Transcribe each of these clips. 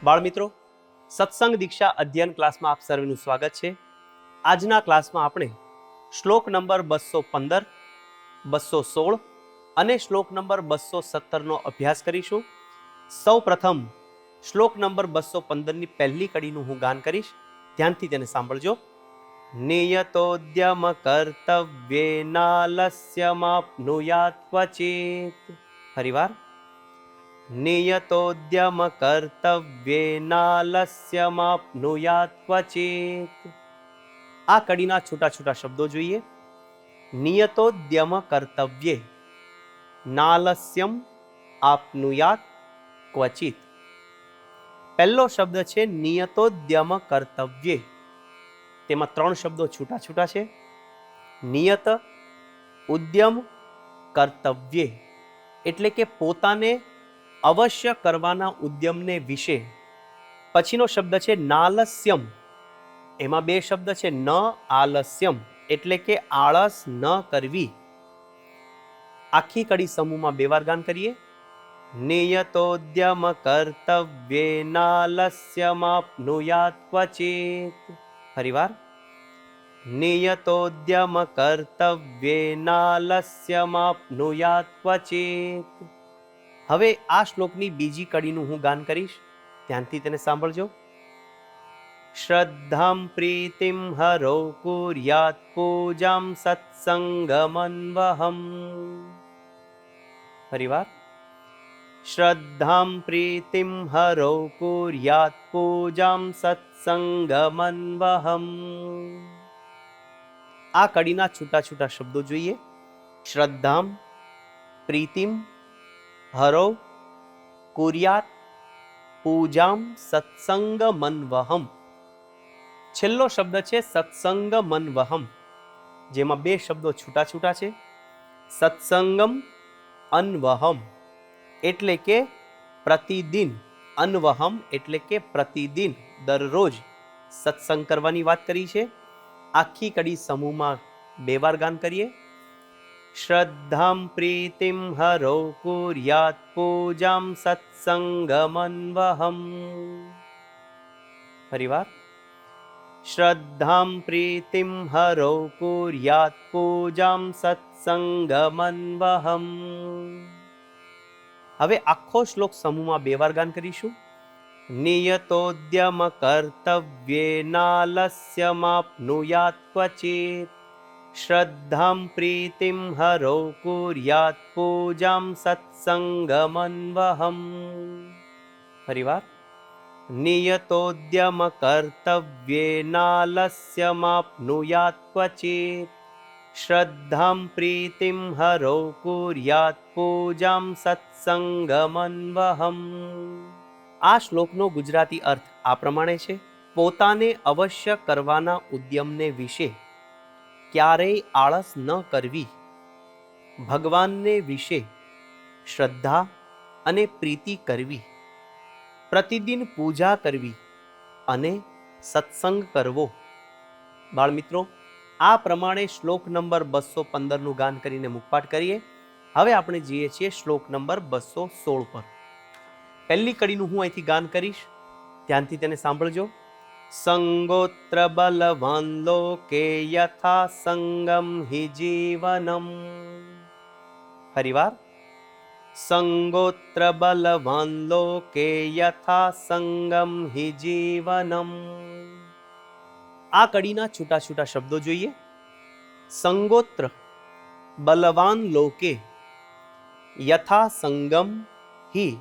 બાળમિત્રો, સત્સંગ દીક્ષા અધ્યયન ક્લાસમાં આપ સર્વેનું સ્વાગત છે. આજના ક્લાસમાં આપણે શ્લોક નંબર 215, 216 અને શ્લોક નંબર 217નો અભ્યાસ કરીશું. સૌ પ્રથમ શ્લોક નંબર 215ની પહેલી કડીનું હું ગાન કરીશ. ધ્યાનથી તેને સાંભળજો. નિયતોદ્યમ કર્તવ્યેનાલસ્યમાપ્નુયાત ક્વચિત. ફરીવાર. નિયતોદ્યમ કર્તવ્યેનાલસ્યમાપ્નુયાત ક્વચિત. આ કડીના છૂટા છૂટા શબ્દો જોઈએ. નિયતોદ્યમ કર્તવ્યે નાલસ્યમ આપનુયાત ક્વચિત. પહેલો શબ્દ છે નિયતોદ્યમ કર્તવ્યે. તેમાં ત્રણ શબ્દો છૂટા છૂટા છે. નિયત, ઉદ્યમ, કર્તવ્ય. એટલે કે પોતાને અવશ્ય કરવાના ઉદ્યમને વિશે. પછીનો શબ્દ છે નાલસ્યમ. એમાં બે શબ્દ છે ન આલસ્યમ, એટલે કે આળસ ન કરવી. આખી કડી સમૂહમાં બે વાર ગાન કરીએ. નિયતોદ્યમ કર્તવ્યેનાલસ્યમાપ્નુયાત ક્વચિત. ફરીવાર. નિયતોદ્યમ કર્તવ્યેનાલસ્યમાપ્નુયાત ક્વચિત. હવે આ શ્લોકની બીજી કડીનું હું ગાન કરીશ. ધ્યાનથી તેને સાંભળજો. શ્રદ્ધામ પ્રીતિમ હરો કુર્યાત પૂજામ સત્સંગમન્વહમ. ફરીવાર. શ્રદ્ધામ પ્રીતિમ હરો કુર્યાત પૂજામ સત્સંગમન્વહમ. આ કડીના છૂટા છૂટા શબ્દો જોઈએ. શ્રદ્ધામ, પ્રીતિમ, હરો, કુર્યાત, પૂજામ સત્સંગમન્વહમ. છેલ્લો શબ્દ છે સત્સંગમન્વહમ, જેમાં બે શબ્દો છૂટા છૂટા છે. સત્સંગમ અન્વહમ એટલે કે પ્રતિદિન, અન્વહમ એટલે કે પ્રતિદિન, દરરોજ સત્સંગ કરવાની વાત કરી છે. આખી કડી સમૂહમાં બે વાર ગાન કરીએ. શ્રદ્ધામ પ્રીતિમ હરો કુર્યાત પૂજામ સત્સંગમન્વહમ. ફરીવાર. શ્રદ્ધામ પ્રીતિમ હરો કુર્યાત પૂજામ સત્સંગમન્વહમ. હવે આખો શ્લોક સમૂહમાં બે વાર ગાન કરીશું. નિયતોદ્યમ કર્તવ્યેનાલસ્યમાપ્નુયાત ક્વચિત. શ્રદ્ધામ પ્રીતિમ હરો કુર્યાત પૂજામ સત્સંગમન્વહમ. ફરીવાર. નિયતોદ્યમ કર્તવ્યેનાલસ્યમાપ્નુયાત ક્વચિત. શ્રદ્ધામ પ્રીતિમ હરો કુર્યાત પૂજામ સત્સંગમન્વહમ. આ શ્લોકનો ગુજરાતી અર્થ આ પ્રમાણે છે. પોતાને અવશ્ય કરવાના ઉદ્યમને વિશે ક્યારેય આળસ ન કરવી. ભગવાનને વિશે શ્રદ્ધા અને પ્રીતિ કરવી. પ્રતિદિન પૂજા કરવી અને સત્સંગ કરવો. બાળમિત્રો, આ પ્રમાણે શ્લોક નંબર 215નું ગાન કરીને મુખપાઠ કરીએ. હવે આપણે જઈએ છીએ શ્લોક નંબર 216 પર. પહેલી કડીનું હું અહીંથી ગાન કરીશ. ધ્યાનથી તેને સાંભળજો. સંગોત્ર બલવાન લોકે યથા સંગમ હિ જીવનમ. ફરીવાર. સંગોત્ર બલવાન લોકે યથા સંગમ હિ જીવનમ. આ કડીના છૂટા છૂટા શબ્દો જોઈએ. સંગોત્ર બલવાન લોકે યથા સંગમ હિ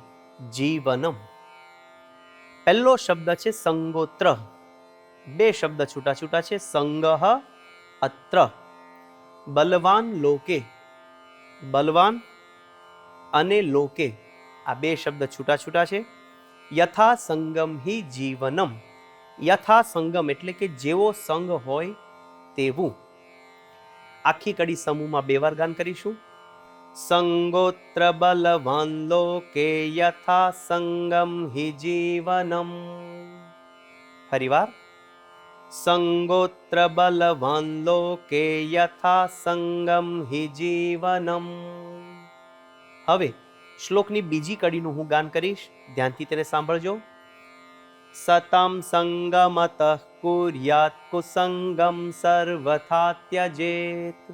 જીવનમ. પહેલો શબ્દ છે સંગોત્ર. બે શબ્દ છૂટા છૂટા છે. સંગહ અત્ર. બલવાન લોકે. બલવાન અને લોકે, આ બે શબ્દ છૂટા છૂટા છે. યથા સંગમ હિ જીવનમ. યથા સંગમ એટલે કે જેવો સંગ હોય તેવું. આખી કડી સમૂહમાં બે વાર ગાન કરીશું. સંગોત્ર બલવાન લોકે યથા સંગમ હિ જીવનમ. ફરીવાર. સંગોત્ર બલવાન લોકે યથા સંગમ હિ જીવનમ. હવે શ્લોકની બીજી કડીનું હું ગાન કરીશ. ધ્યાનથી તેને સાંભળજો. સતમ સંગમતઃ કુર્યાત કુસંગમ સર્વથા ત્યજેત.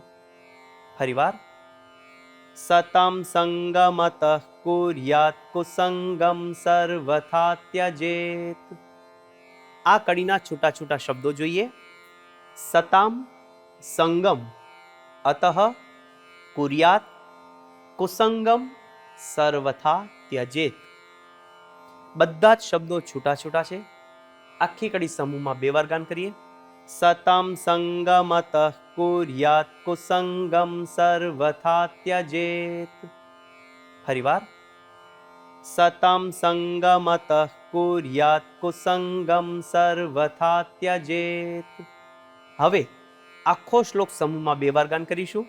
ફરીવાર. સતમ સંગમતઃ કુર્યાત કુસંગમ સર્વથા ત્યજેત. આ કડીના છૂટા છૂટા શબ્દો જોઈએ. સતામ સંગમ અતઃ કુર્યાત કુસંગમ સર્વથા ત્યજેત. બધા જ શબ્દો છૂટા છૂટા છે. આખી કડી સમૂહમાં બે વાર ગાન કરીએ. સતમ સંગમતઃ કુર્યાત કુસંગમ સર્વથા ત્યજેત. ફરીવાર. સતમ સંગમતઃ કુર્યાત કુસંગમ સર્વથા ત્યજેત. હવે આખો શ્લોક સમૂહમાં બે વાર ગાન કરીશું.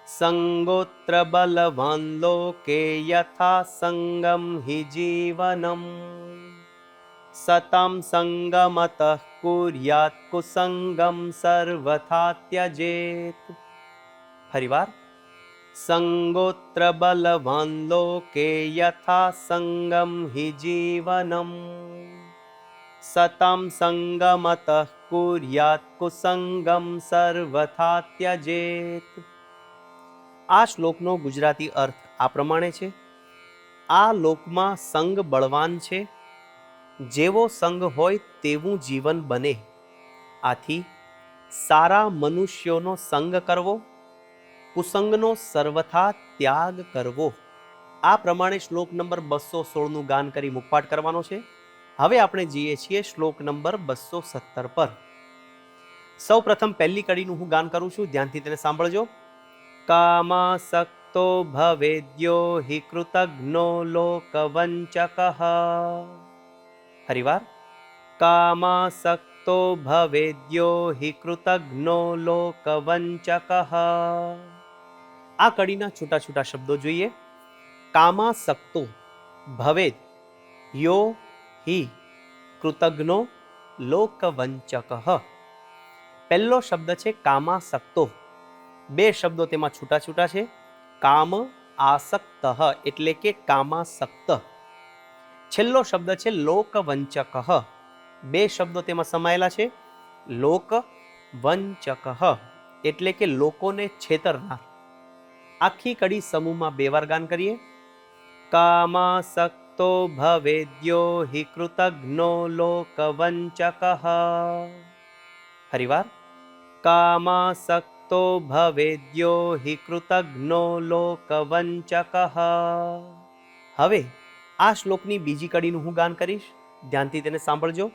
સંગોત્ર બલવાન લોકે યથા સંગમ હિ જીવનમ. સતમ સંગમતઃ કુર્યાત કુસંગમ સર્વથા ત્યજેત. ફરીવાર. સંગોત્ર બલવાન લોકે યથા સંગમ હિ જીવનમ. સતમ સંગમતઃ કુર્યાત કુસંગમ સર્વથા ત્યજેત. આ શ્લોકનો ગુજરાતી અર્થ આ પ્રમાણે છે. આ લોકમાં સંગ બળવાન છે. જેવો સંગ હોય તેવું જીવન બને. આથી સારા મનુષ્યોનો સંગ કરવો, કુસંગનો સર્વથા ત્યાગ કરવો. આ પ્રમાણે શ્લોક નંબર 216નું ગાન કરી મુખપાઠ કરવાનો છે. હવે આપણે જઈએ છીએ શ્લોક નંબર 217 પર. સૌ પ્રથમ પહેલી કડીનું હું ગાન કરું છું, ધ્યાનથી તેને સાંભળજો. કામાસક્તો ભવેદ્યો હિ કૃતજ્ઞો લોકવંચકઃ. ફરીવાર. કામાસક્તો ભવેદ્યો હિ કૃતજ્ઞો લોકવંચકઃ. આ કડીના છૂટા છૂટા શબ્દો જોઈએ. કામાસક્તો ભવેદ યો હિ કૃતજ્ઞો લોકવંચકઃ. પહેલો શબ્દ છે કામાસક્તો. બે શબ્દો તેમાં છૂટા છૂટા છે. કામ આસક્ત એટલે કે કામાસક્ત. છેલ્લો શબ્દ છે લોકવંચક. બે શબ્દો તેમાં સમાયેલા છે. લોકવંચક એટલે કે લોકોને છેતરનાર. આખી કડી સમૂહમાં બે વાર ગાન કરીએ. કામાસક્તો ભવેદ્યો હિ કૃતજ્ઞો લોકવંચકઃ. ફરીવાર. કામાસક્તો ભવેદ્યો હિ કૃતજ્ઞો લોકવંચકઃ. હવે આ શ્લોકની બીજી કડીનું હું ગાન કરીશ, ધ્યાનથી તેને સાંભળજો.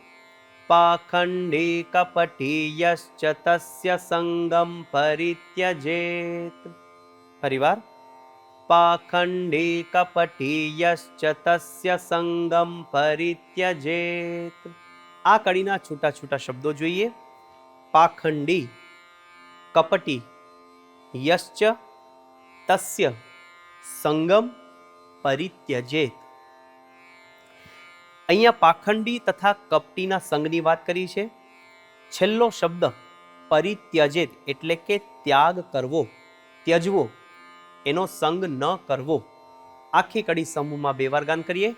પાખંડી કપટી યશ્ચ તસ્ય સંગમ પરિત્યજેત. ફરીવાર. પાખંડી કપટી યશ્ચ તસ્ય સંગમ પરિત્યજેત. આ કડીના છૂટા છૂટા શબ્દો જોઈએ. પાખંડી કપટી યશ્ચ તસ્ય સંગમ પરિત્યજેત. અહીંયા પાખંડી તથા કપટીના સંગની વાત કરી છે. છેલ્લો શબ્દ પરિત્યજેત એટલે કે ત્યાગ કરવો, ત્યજવો, એનો સંગ ન કરવો. આખી કડી સમૂહમાં બે વાર ગાન કરીએ.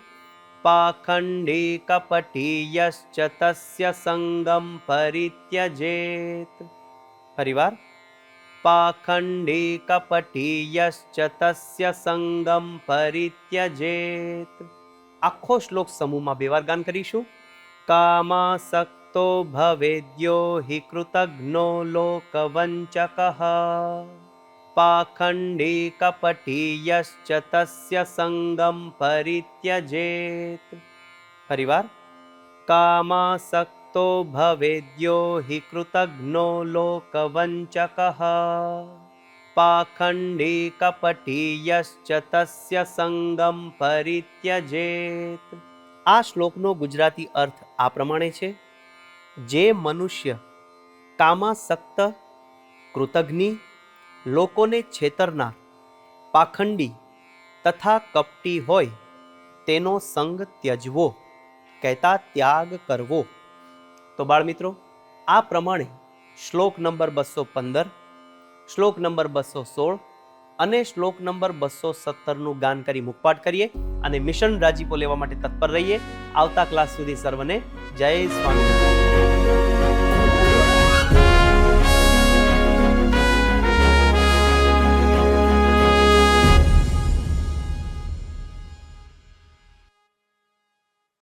પાખંડી કપટી યશ્ચ તસ્ય સંગમ પરિત્યજેત. ફરીવાર. પાખંડી કપટી યશ્ચ તસ્ય સંગમ પરિત્યજેત. આખો શ્લોક સમૂહમાં બે વાર ગાન કરીશું. કામાસક્તો ભવેદ્યો હિ કૃતજ્ઞો લોકવંચકઃ. પાખંડી કપટી યશ્ચ તસ્ય સંગમ પરિત્યજેત. ફરીવાર. કામાસક્તો ભવેદ્યો હિ કૃતજ્ઞો લોકવંચકઃ. પાખંડી કપટી યશ્ચ તસ્ય સંગમ પરિત્યજેત. આ શ્લોકનો ગુજરાતી અર્થ આ પ્રમાણે છે. જે મનુષ્ય કામાસક્ત, કૃતજ્ઞી, લોકોને છેતરનાર, પાખંડી તથા કપટી હોય તેનો સંગ ત્યજવો, કહેતા ત્યાગ કરવો. તો બાળમિત્રો, આ પ્રમાણે શ્લોક નંબર 215, શ્લોક નંબર 216 અને શ્લોક નંબર 217 ગાન કરી મુખપાઠ કરીએ અને મિશન રાજીપો લેવા માટે તત્પર રહીએ. આવતા ક્લાસ સુધી સર્વને જય સ્વામિનારાયણ.